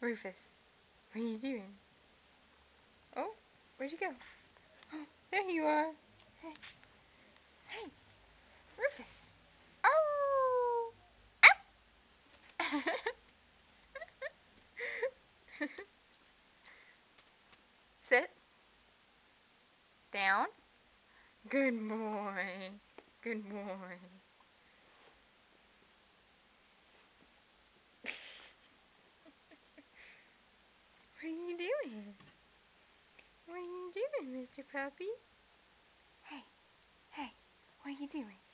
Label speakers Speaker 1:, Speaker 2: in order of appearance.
Speaker 1: Rufus, what are you doing? Oh, where'd you go? Oh, there you are. Hey, hey, Rufus. Oh! Ow! Sit. Down. Good boy. Good boy. What are you doing? What are you doing, Mr. Puppy? Hey, hey, what are you doing?